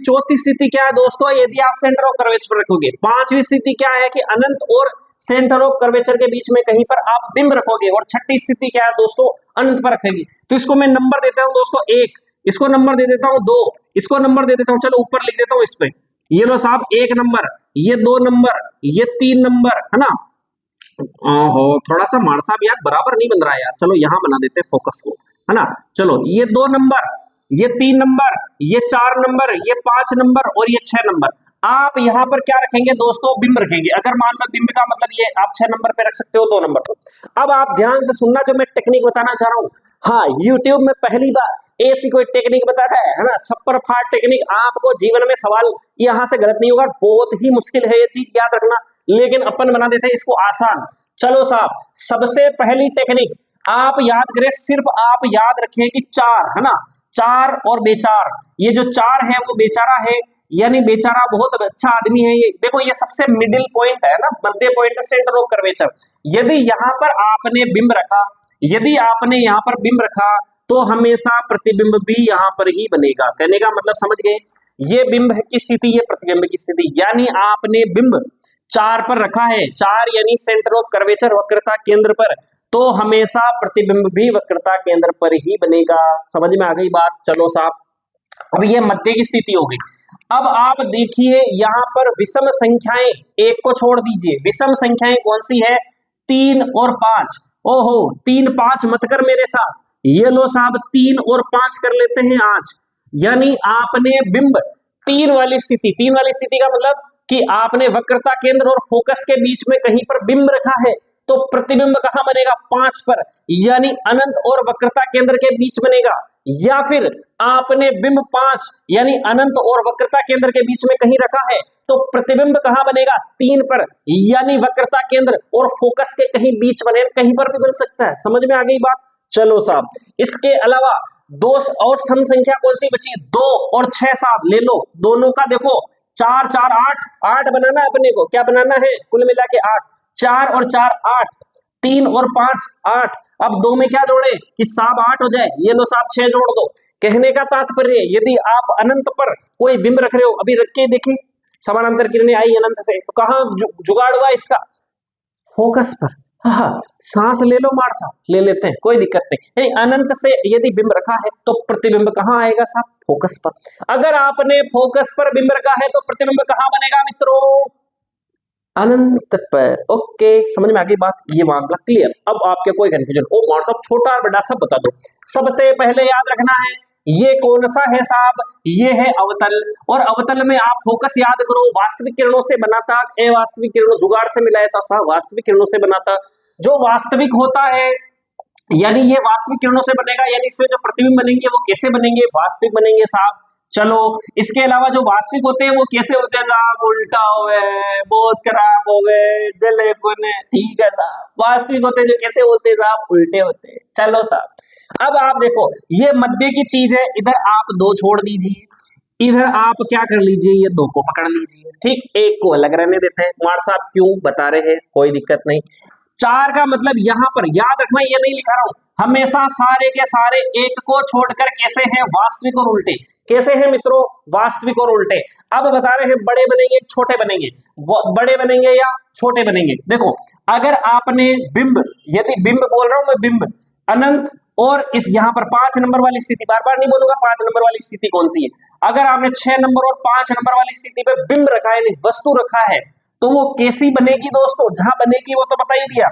चौथी स्थिति क्या है दोस्तों, यदि आप सेंटर ऑफ कर्वेचर पर रखोगे। पांचवी स्थिति क्या है कि अनंत और सेंटर ऑफ कर्वेचर के बीच में कहीं पर आप बिंब रखोगे। और छठी स्थिति क्या है दोस्तों, अनंत पर रखेगी। तो इसको मैं नंबर देता हूं दोस्तों 1, इसको नंबर दे देता हूं 2, इसको नंबर दे देता हूं, चलो ऊपर लिख देता हूं इस पे। ये लो साहब 1 नंबर, ये 2 नंबर, ये 3 नंबर, है ना। ओहो थोड़ा सा मार साहब यार बराबर नहीं बन रहा है यार, चलो यहां बना देते हैं फोकस को, है ना। चलो ये 2 नंबर, ये 3 नंबर, ये 4 नंबर, ये 5 नंबर और ये 6 नंबर। आप यहाँ पर क्या रखेंगे दोस्तों, बिंब रखेंगे। अगर मान लो बिंब का मतलब ये आप 6 नंबर पे रख सकते हो, 2 नंबर पर। अब आप ध्यान से सुनना जो मैं टेक्निक बताना चाह रहा हूँ। हाँ, यूट्यूब में पहली बार ऐसी कोई टेक्निक बता रहा है ना, छप्पर फाड़ टेक्निक। आपको जीवन में सवाल यहाँ से गलत नहीं होगा, बहुत ही मुश्किल है ये चीज याद रखना, लेकिन अपन बना देते हैं इसको आसान। चलो साहब, सबसे पहली टेक्निक आप याद करें, सिर्फ आप याद रखें कि 4, है ना, 4 और बेचार। ये जो 4 है वो बेचारा है, यानी बेचारा बहुत अच्छा आदमी है ये। देखो ये सबसे मिडिल पॉइंट है ना, मध्य पॉइंट, सेंटर ऑफ कर्वेचर। यदि यहाँ पर आपने बिंब रखा, यदि आपने यहाँ पर बिंब रखा तो हमेशा प्रतिबिंब भी यहाँ पर ही बनेगा। कहने का मतलब समझ गए, ये बिंब की स्थिति, ये प्रतिबिंब की स्थिति। यानी आपने बिंब 4 पर रखा है, 4 यानी सेंटर ऑफ कर्वेचर, वक्रता केंद्र पर, तो हमेशा प्रतिबिंब भी वक्रता केंद्र पर ही बनेगा। समझ में आ गई बात। चलो साहब, अब ये मध्य की स्थिति हो गई। अब आप देखिए यहाँ पर विषम संख्याएं, एक को छोड़ दीजिए, विषम संख्याएं कौन सी है, 3 और 5। ओहो 3 5 मत कर मेरे साथ, ये लो साहब 3 और 5 कर लेते हैं आज। यानी आपने बिंब 3 वाली स्थिति, 3 वाली स्थिति का मतलब कि आपने वक्रता केंद्र और फोकस के बीच में कहीं पर बिंब रखा है, तो प्रतिबिंब कहां बनेगा, 5 पर, यानी अनंत और वक्रता केंद्र के बीच बनेगा। या फिर आपने बिंब 5 यानी अनंत और वक्रता केंद्र के बीच में कहीं रखा है, तो प्रतिबिंब कहां बनेगा, 3 पर, यानी वक्रता केंद्र और फोकस के कहीं बीच बने, कहीं पर भी बन सकता है। समझ में आ गई बात। चलो साहब, इसके अलावा 2 और सम संख्या कौन सी बची, 2 और 6 साहब ले लो, दोनों का देखो 4 4 8, 8 बनाना है अपने को, क्या बनाना है, कुल मिला के 8, 4 और 4 8, 3 और 5 8। अब 2 में क्या जोड़े कि साहब 8 हो जाए, ये लो साहब 6 जोड़ दो। कहने का तात्पर्य, यदि आप अनंत पर कोई बिंब रख रहे हो, अभी रख के देखिए समानांतर किरणें आई अनंत से, तो कहां जुगाड़ हुआ इसका, फोकस पर। हाँ, सांस ले लो मार साहब, ले लेते हैं कोई दिक्कत नहीं। अनंत से यदि बिंब रखा है तो प्रतिबिंब कहां आएगा साहब, फोकस पर। अगर आपने फोकस पर बिंब रखा है तो प्रतिबिंब कहां बनेगा मित्रों, अनंत पर। ओके, समझ में आ गई बात, ये मामला क्लियर। अब आपके कोई कंफ्यूजन, ओ मार साहब छोटा और बड़ा सब बता दो। सबसे पहले याद रखना है ये कौन सा है साहब, ये है अवतल। और अवतल में आप फोकस याद करो, वास्तविक किरणों से बना था, अवास्तविक किरणों जुगाड़ से मिलाया था साहब, वास्तविक किरणों से बना था। जो वास्तविक होता है यानी ये वास्तविक किरणों से बनेगा, यानी इसमें जो प्रतिबिंब बनेंगे वो कैसे बनेंगे, वास्तविक बनेंगे साहब। चलो, इसके अलावा जो वास्तविक होते हैं वो कैसे होते हैं साहब, उल्टा होवे, बहुत खराब होवे, जले कोने, ठीक है साहब। वास्तविक होते हैं जो कैसे होते हैं साहब, उल्टे होते हैं। चलो साहब, अब आप देखो ये मध्य की चीज है, इधर आप 2 छोड़ दीजिए, इधर आप क्या कर लीजिए, ये 2 को पकड़ लीजिए, ठीक, एक को अलग रहने देते हैं। कुमार साहब क्यों बता रहे हैं, कोई दिक्कत नहीं। 4 का मतलब यहां पर याद रखना, ये नहीं लिखा रहा हूं, हमेशा सारे के सारे एक को छोड़कर कैसे हैं, वास्तविक और उल्टे। कैसे हैं मित्रों, वास्तविक और उल्टे। अब बता रहे हैं बड़े बनेंगे छोटे बनेंगे, बड़े बनेंगे या छोटे बनेंगे। देखो अगर आपने बिंब, यदि बिंब बोल रहा हूं मैं, बिंब अनंत और इस यहाँ पर 5 नंबर वाली स्थिति, बार बार नहीं बोलूंगा 5 नंबर वाली स्थिति कौन सी है। अगर आपने 6 नंबर और 5 नंबर वाली स्थिति पे बिंब रखा है, वस्तु रखा है, तो वो कैसी बनेगी दोस्तों, जहां बनेगी वो तो बता ही दिया,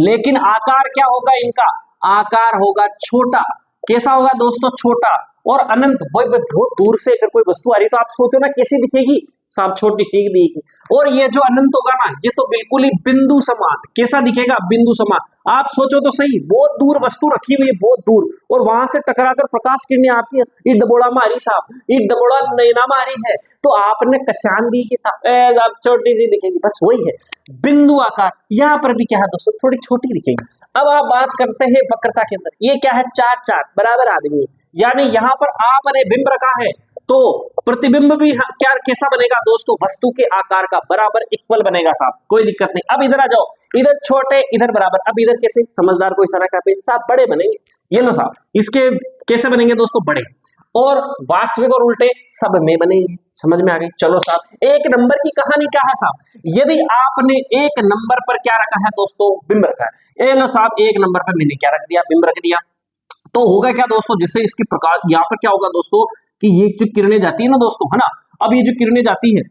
लेकिन आकार क्या होगा इनका, आकार होगा छोटा। कैसा होगा दोस्तों, छोटा। और अनंत, बहुत दूर से अगर कोई वस्तु आ रही तो आप सोचो ना कैसी दिखेगी साहब, छोटी सी दिखेगी। और ये जो अनंत होगा ना, ये तो बिल्कुल ही बिंदु समान, कैसा दिखेगा, बिंदु समान। आप सोचो तो सही, बहुत दूर वस्तु रखी हुई है, बहुत दूर, और वहां से टकराकर प्रकाश किरणें आपकी ईद दबोड़ा मारी साहब, ईद दबोड़ा नैना मारी है, तो आपने कशान दी कि साहब छोटी सी दिखेगी, बस वही है बिंदु आकार। यहाँ पर भी क्या है दोस्तों, थोड़ी छोटी दिखेगी। अब आप बात करते हैं वक्रता के अंदर, ये क्या है, 4 4 बराबर आदमी, यानी यहाँ पर आपने बिंब रखा है तो प्रतिबिंब भी क्या कैसा बनेगा दोस्तों, वस्तु के आकार का बराबर इक्वल बनेगा साहब, कोई दिक्कत नहीं। अब इधर आ जाओ, इधर छोटे इधर बराबर, अब इधर कैसे, समझदार को इशारा कर साहब बड़े बनेंगे, ये लो साहब, इसके कैसे बनेंगे दोस्तों, बड़े, और वास्तविक और उल्टे सब में बनेंगे, समझ में आ गई। चलो साहब, एक नंबर की कहानी क्या है साहब, यदि आपने एक नंबर पर क्या रखा है दोस्तों, बिंब रखा है, ए लो साहब एक नंबर पर मैंने क्या रख दिया, बिंब रख दिया, तो होगा क्या दोस्तों, जिससे इसकी प्रकाश यहाँ पर क्या होगा दोस्तों कि ये जो किरणें जाती है ना दोस्तों, है ना, अब ये जो किरणें जाती है,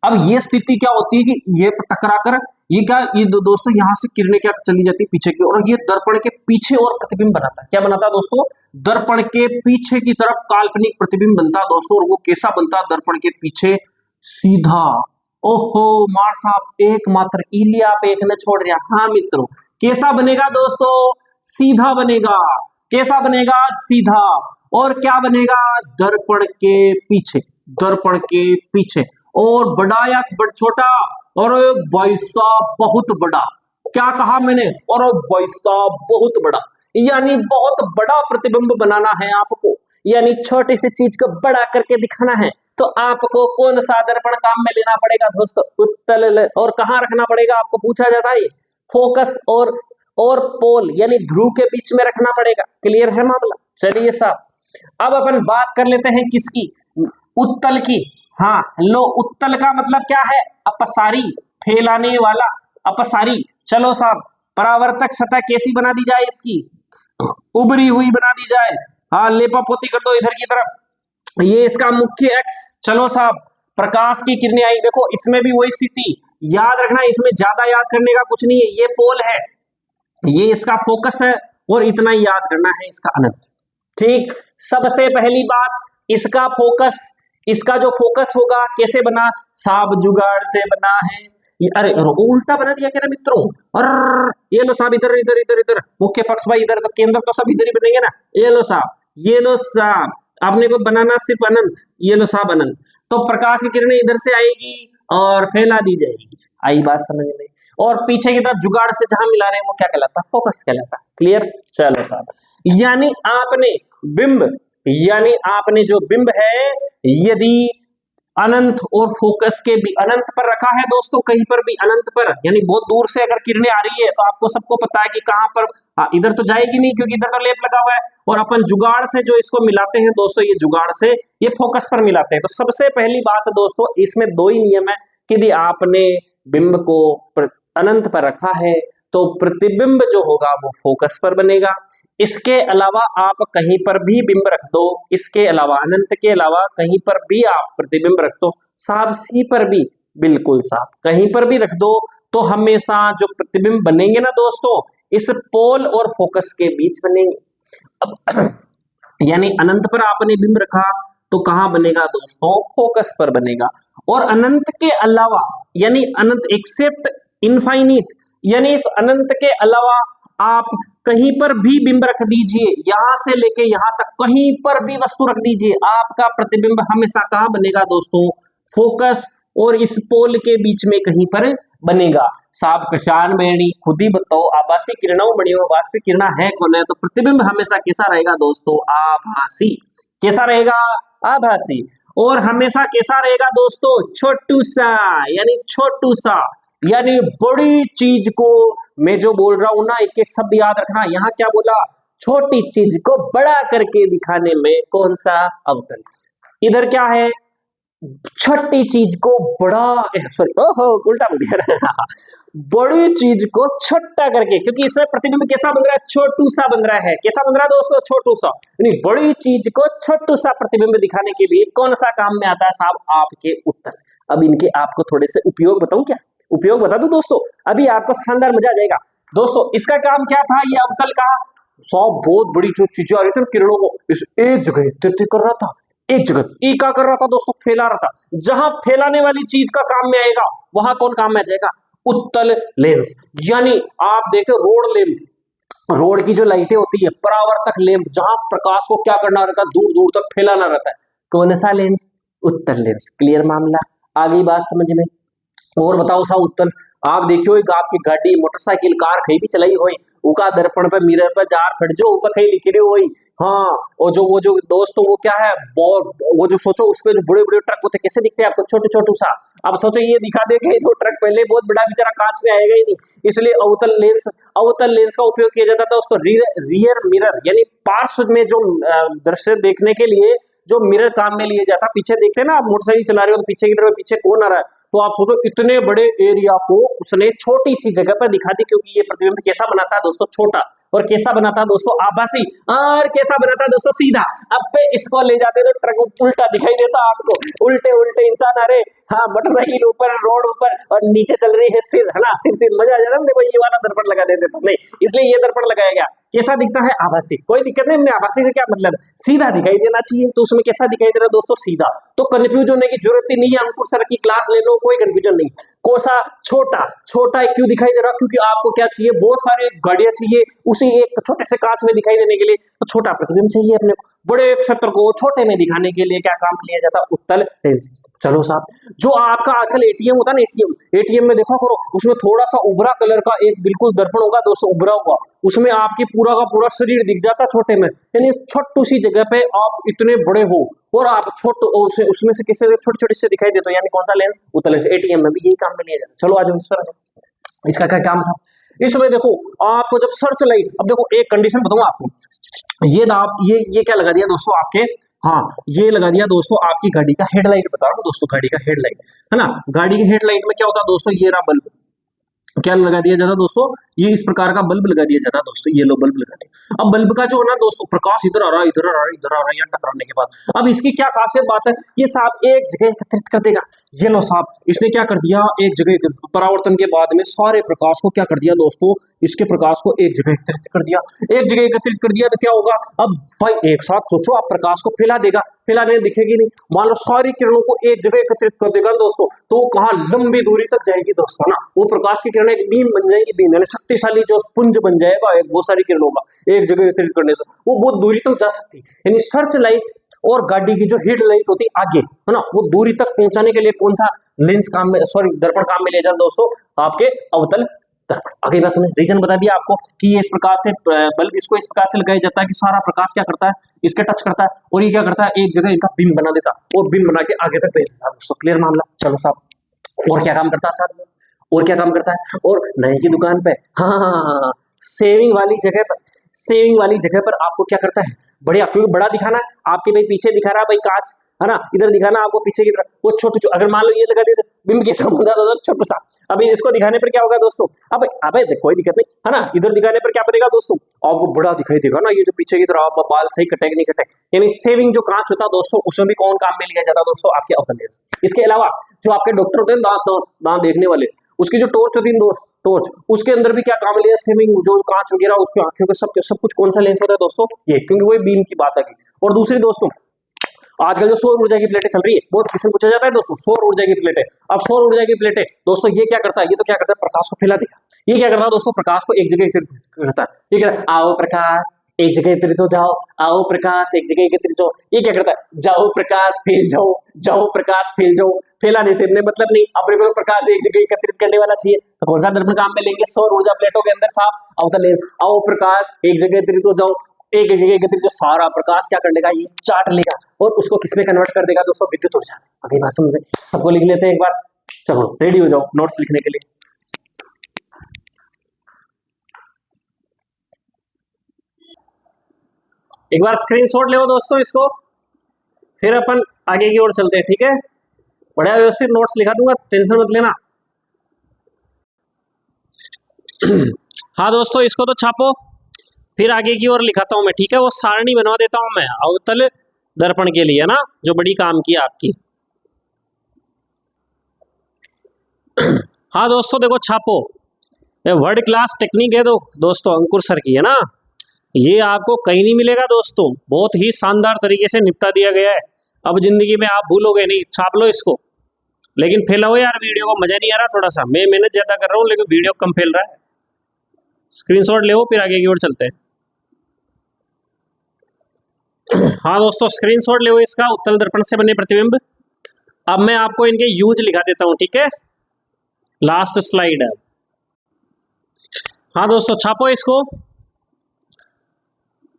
अब ये स्थिति क्या होती है कि ये टकराकर ये क्या, ये दोस्तों यहाँ से किरणें क्या चली जाती है पीछे की ओर, और ये दर्पण के पीछे और प्रतिबिंब बनाता है, क्या बनाता है दोस्तों, दर्पण के पीछे की तरफ काल्पनिक प्रतिबिंब बनता है दोस्तों, और वो कैसा बनता है, दर्पण के पीछे सीधा। ओहो मार साहब एकमात्र इली आप एक ने छोड़ दिया, हाँ मित्रों कैसा बनेगा दोस्तों, सीधा बनेगा, कैसा बनेगा, सीधा, और क्या बनेगा, दर्पण के पीछे, दर्पण के पीछे, और बड़ा या बड़ छोटा, और भाई साहब बहुत बड़ा, क्या कहा मैंने, और भाई साहब बहुत बड़ा, यानी बहुत बड़ा प्रतिबिंब बनाना है आपको, यानी छोटी सी चीज को बड़ा करके दिखाना है, तो आपको कौन सा दर्पण काम में लेना पड़ेगा दोस्तों, उत्तल, और कहाँ रखना पड़ेगा आपको पूछा जाता है, फोकस और पोल यानी ध्रुव के बीच में रखना पड़ेगा, क्लियर है मामला। चलिए साहब, अब अपन बात कर लेते हैं किसकी, उत्तल की। हाँ लो, उत्तल का मतलब क्या है, अपसारी, फैलाने वाला, अपसारी। चलो साहब, परावर्तक सतह कैसी बना दी जाए इसकी, उभरी हुई बना दी जाए, हाँ लेपा पोती कर दो इधर की तरफ, ये इसका मुख्य एक्स। चलो साहब, प्रकाश की किरणें आई, देखो इसमें भी वही स्थिति, याद रखना इसमें ज्यादा याद करने का कुछ नहीं है, ये पोल है, ये इसका फोकस है, और इतना ही याद करना है इसका अनंत। ठीक, सबसे पहली बात, इसका फोकस, इसका जो फोकस होगा कैसे बना साहब, जुगाड़ से बना है, ये अरे उल्टा बना दिया क्या मित्रों, और ये लो साहब इधर इधर इधर इधर मुख्य पक्ष भाई इधर, तो केंद्र तो सब इधर ही बनेंगे ना, ये लो साहब, ये लो साहब, आपने को बनाना सिर्फ अनंत, ये लो साहब अनंत, तो प्रकाश की किरणें इधर से आएगी और फैला दी जाएगी, आई बात समझ में, और पीछे की तरफ जुगाड़ से जहां मिला रहे हैं वो क्या कहलाता है, फोकस कहलाता है, क्लियर। चलो साहब, यानी आपने बिंब, यानी आपने जो बिंब है यदि अनंत और फोकस के भी अनंत पर रखा है दोस्तों, कहीं पर भी अनंत पर, यानी बहुत दूर से अगर किरणें आ रही है तो आपको सबको पता है कि कहां पर, हाँ इधर तो जाएगी नहीं क्योंकि इधर तो लेप लगा हुआ है, और अपन जुगाड़ से जो इसको मिलाते हैं दोस्तों, ये जुगाड़ से ये फोकस पर मिलाते हैं। तो सबसे पहली बात दोस्तों, इसमें दो ही नियम है कि यदि आपने बिंब को अनंत पर रखा है तो प्रतिबिंब जो होगा वो फोकस पर बनेगा, इसके अलावा आप कहीं पर भी बिंब रख दो, इसके अलावा अनंत के अलावा कहीं पर भी आप प्रतिबिंब रख दो साहब, सी पर भी, बिल्कुल साहब कहीं पर भी रख दो, तो हमेशा जो प्रतिबिंब बनेंगे ना दोस्तों, इस पोल और फोकस के बीच बनेंगे। अब यानी अनंत पर आपने बिंब रखा तो कहां बनेगा दोस्तों, फोकस पर बनेगा, और अनंत के अलावा यानी अनंत एक्सेप्ट इनफाइनिट, यानी इस अनंत के अलावा आप कहीं पर भी बिंब रख दीजिए, यहां से लेके यहां तक कहीं पर भी वस्तु रख दीजिए, आपका प्रतिबिंब हमेशा कहां बनेगा दोस्तों, फोकस और इस पोल के बीच में कहीं पर बनेगा। साहब कशान बेड़ी खुद ही बताओ, आभासी किरणों बनी हो, वास्तविक किरणा है कौन है, तो प्रतिबिंब हमेशा कैसा रहेगा दोस्तों, आभासी, कैसा रहेगा, आभासी, और हमेशा कैसा रहेगा दोस्तों, छोटू सा, यानी छोटू सा, यानी बड़ी चीज को, मैं जो बोल रहा हूं ना एक एक शब्द याद रखना, यहाँ क्या बोला, छोटी चीज को बड़ा करके दिखाने में कौन सा अवतल, इधर क्या है, छोटी चीज को बड़ा, सॉरी ओहो उल्टा बोल दिया बड़ी चीज को छोटा करके, क्योंकि इसमें प्रतिबिंब कैसा बन रहा है, छोटू सा बन रहा है, कैसा बन रहा है दोस्तों, छोटू सा, यानी बड़ी चीज को छोटू सा प्रतिबिंब दिखाने के लिए कौन सा काम में आता है साहब, आपके उत्तर। अब इनके आपको थोड़े से उपयोग बताऊं क्या, उपयोग बता दूं दोस्तों, अभी आपको शानदार मजा आ जाएगा दोस्तों। इसका काम क्या था, ये अवतल का सब बहुत बड़ी जो चीजें आ रही थी किरणों को इस एक जगह एकत्रित कर रहा था, एक जगह क्या कर रहा था दोस्तों, फैला रहा था, जहां फैलाने वाली चीज का काम में आएगा वहां कौन काम में आ जाएगा, उत्तल लेंस। यानी आप देखो रोड लैंप, रोड की जो लाइटें होती है, परावर्तक लैंप, जहां प्रकाश को क्या करना रहता है, दूर दूर तक फैलाना रहता है, कौन सा लेंस, उत्तल लेंस। क्लियर मामला, आ गई बात समझ में। और बताओ सा उत्तल, आप देखियो एक आपकी गाड़ी मोटरसाइकिल कार कहीं भी चलाई हुई, उका दर्पण पे मिरर पे जार फट जो ऊपर कहीं लिखी रही हुई हाँ, और जो वो जो दोस्तों वो क्या है, वो जो सोचो उसपे जो बड़े बड़े ट्रक होते कैसे दिखते हैं आपको, छोटू छोटू सा। अब सोचो ये दिखा दे कि जो ट्रक पहले बहुत बड़ा बेचारा कांच में आएगा ही नहीं, इसलिए अवतल लेंस का उपयोग किया जाता था। उसको रियर मिरर यानी पार्श्व में जो दृश्य देखने के लिए जो मिरर काम में लिया जाता। पीछे देखते हैं ना, आप मोटरसाइकिल चला रहे हो तो पीछे की तरफ पीछे कौन आ रहा है, तो आप सोचो इतने बड़े एरिया को उसने छोटी सी जगह पर दिखा दी, क्योंकि ये प्रतिबिंब कैसा बनाता है दोस्तों, छोटा, और कैसा बनाता है दोस्तों, आभासी, और कैसा बनाता है दोस्तों, सीधा। अब पे इसको ले जाते तो ट्रक उल्टा दिखाई देता आपको, उल्टे उल्टे इंसान, अरे हाँ, मोटरसाइकिल ऊपर, रोड ऊपर, और नीचे चल रही है सिर, है ना, सिर मजा आ जाता है। देखो ये वाला दर्पण लगा देते तो नहीं, इसलिए ये दर्पण लगाया गया। कैसा दिखता है, आभासी, कोई दिक्कत नहीं, आभासी से क्या मतलब, सीधा दिखाई देना चाहिए, तो उसमें कैसा दिखाई दे रहा है दोस्तों, सीधा। तो कंफ्यूज होने की जरूरत ही नहीं है, अंकुर सर की क्लास ले लो, कोई कंफ्यूजन नहीं। कोसा छोटा, छोटा क्यों दिखाई दे रहा, क्योंकि आपको क्या चाहिए, बहुत सारे गाड़ियां चाहिए उसी एक छोटे से कांच में दिखाई देने के लिए, तो छोटा प्रतिबिंब चाहिए अपने को। बड़े क्षेत्र को छोटे में दिखाने के लिए क्या काम लिया जाता है, उत्तल लेंस। चलो साहब, जो आपका आजकल एटीएम होता है ना, एटीएम में देखा करो, उसमें थोड़ा सा उभरा कलर का एक बिल्कुल दर्पण होगा दोस्तों, उभरा हुआ, उसमें आपकी पूरा का पूरा शरीर दिख जाता छोटे में, यानी छोटी सी जगह पे आप इतने बड़े हो और आप छोटे उसमें से किसी छोटे छोटे से दिखाई देते हो, यानी कौन सा लेंस, उत्तल लेंस। एटीएम में भी यही काम में लिया जाता है। चलो आज इस पर इसका क्या काम था। इसमें देखो आपको जब सर्च लाइट, अब देखो एक कंडीशन बताऊं आपको, ये क्या लगा दिया दोस्तों आपके, हाँ ये लगा दिया दोस्तों आपकी गाड़ी का हेडलाइट, बता रहा हूँ दोस्तों, गाड़ी का हेडलाइट, है ना। गाड़ी की हेडलाइट में क्या होता है दोस्तों, ये रहा बल्ब, क्या लगा दिया जाता दोस्तों, ये इस प्रकार का बल्ब लगा दिया जाता दोस्तों, येलो बल्ब लगा दिया। अब बल्ब का जो है ना दोस्तों, प्रकाश इधर आ रहा है, इधर आ रहा है, इधर आ रहा है, यहाँ टकराने के बाद, अब इसकी क्या खासियत बात है, ये साहब एक जगह एकत्रित कर देगा। ये लो साहब, इसने क्या कर दिया, एक जगह परावर्तन के बाद में सारे प्रकाश को क्या कर दिया दोस्तों, इसके प्रकाश को एक जगह एकत्रित कर दिया। एक जगह एकत्रित कर दिया तो क्या होगा, अब भाई एक साथ सोचो, आप प्रकाश को फैला देगा, फैलाने दिखेगी नहीं, मान लो सारी किरणों को एक जगह एकत्रित कर देगा दोस्तों, तो कहाँ लंबी दूरी तक जाएगी दोस्तों ना, वो प्रकाश की किरणें एक बीम बन जाएगी, बीम यानी शक्तिशाली जो पुंज बन जाएगा एक बहुत सारी किरणों का एक जगह एकत्रित करने से, वो बहुत दूरी तक जा सकती है। यानी सर्च लाइट और गाड़ी की जो हेड लाइट होती है आगे, है ना, वो दूरी तक पहुंचाने के लिए कौन सा लेंस काम में, सॉरी दर्पण काम में ले जाता दोस्तों, आपके अवतल दर्पण। अगली बात सुनिए, रीजन बता दिया आपको कि ये इस प्रकार से बल्ब इसको इस प्रकार से लगाया जाता है कि सारा प्रकाश क्या करता है, इसके टच करता है, और ये क्या करता है, एक जगह इनका बिंब बना देता और बिंब बना के आगे तक भेज देता दोस्तों। क्लियर मामला। चलो साहब, और क्या काम करता है साहब, और क्या काम करता है, और नए की दुकान पे, हाँ, सेविंग वाली जगह पर, सेविंग वाली जगह पर आपको क्या करता है, बढ़िया, क्योंकि बड़ा दिखाना है आपके, भाई पीछे दिखा रहा है भाई कांच, है ना, इधर दिखाना आपको पीछे की तरफ, वो छोटे, अगर मान लो ये लगा देते बिंब के सामने छोटा सा, अभी इसको दिखाने पर क्या होगा दोस्तों, अब अबे कोई दिक्कत नहीं, है ना, इधर दिखाने पर क्या बनेगा दोस्तों, आपको बड़ा दिखाई देगा ना, ये जो पीछे की तरफ बाल सही कटे नहीं कटे, यानी सेविंग जो कांच होता है दोस्तों, उसमें भी कौन काम में लिया जाता है दोस्तों, आपके अवतल लेंस। इसके अलावा जो आपके डॉक्टर होते हैं दांत देखने वाले, उसकी जो टॉर्च होती है दोस्त, टॉर्च, उसके अंदर भी क्या काम लिया, सेविंग जो कांच वगैरह उसकी आंखों के सब कुछ कौन सा लेंस होता है दोस्तों, ये, क्योंकि वो बीम की बात आ गई। और दूसरी दोस्तों, आजकल जो सौर ऊर्जा की प्लेटें चल रही है, बहुत क्वेश्चन पूछा जाता है दोस्तों, सौर ऊर्जा की प्लेटें, अब सौर ऊर्जा की प्लेटें दोस्तों ये क्या करता है, ये तो क्या करता है, प्रकाश को फैला देगा। ये क्या करता है दोस्तों, प्रकाश को एक जगह एकत्रित करता है, ये क्या, आओ प्रकाश एक जगह एकत्रित हो जाओ, आओ प्रकाश एक जगह एकत्रित हो, ये क्या करता है, जाओ प्रकाश फैल जाओ, जाओ प्रकाश फैल जाओ, फैलाने से अपने मतलब नहीं, अपने को प्रकाश एक जगह एकत्रित करने वाला चाहिए, तो कौन सा दर्पण काम में लेंगे, सौर ऊर्जा प्लेटों के अंदर साहब अवतल लेंस, आओ प्रकाश एक जगह एकत्रित हो जाओ, एक जगह एकत्रित जो सारा प्रकाश क्या कर लेगा, ये चाट लेगा और उसको किसमें कन्वर्ट कर देगा दोस्तों, विद्युत ऊर्जा में। अगली बात समझ, सबको लिख लेते हैं एक बार, चलो रेडी हो जाओ नोट्स लिखने के लिए। एक बार स्क्रीनशॉट ले दोस्तों इसको, फिर अपन आगे की ओर चलते हैं, ठीक है, बढ़िया व्यवस्थित नोट्स लिखा दूंगा, टेंशन मत लेना। हाँ दोस्तों, इसको तो छापो, फिर आगे की ओर लिखाता हूं मैं, ठीक है, वो सारणी बनवा देता हूं मैं अवतल दर्पण के लिए ना, जो बड़ी काम की आपकी। हाँ दोस्तों देखो छापो, वर्ल्ड क्लास टेक्निक है दोस्तों अंकुर सर की, है ना, ये आपको कहीं नहीं मिलेगा दोस्तों, बहुत ही शानदार तरीके से निपटा दिया गया है, अब जिंदगी में आप भूलोगे नहीं, छाप लो इसको। लेकिन फैलाओ यार वीडियो को, मजा नहीं आ रहा, थोड़ा सा मैं मेहनत ज्यादा कर रहा हूँ लेकिन वीडियो कम फैल रहा है। स्क्रीनशॉट ले, फिर आगे की ओर चलते हैं। हाँ दोस्तों स्क्रीनशॉट ले इसका, उत्तल दर्पण से बने प्रतिबिंब। अब मैं आपको इनके यूज लिखा देता हूँ, ठीक है, लास्ट स्लाइड है। हाँ दोस्तों छापो इसको,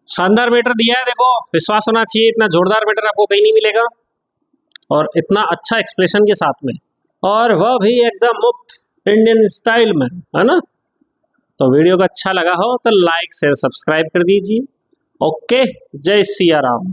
शानदार मीटर दिया है, देखो विश्वास होना चाहिए, इतना जोरदार मीटर आपको कहीं नहीं मिलेगा और इतना अच्छा एक्सप्रेशन के साथ में, और वह भी एकदम मुफ्त इंडियन स्टाइल में, है ना। तो वीडियो को अच्छा लगा हो तो लाइक शेयर सब्सक्राइब कर दीजिए। ओके, जय सिया राम।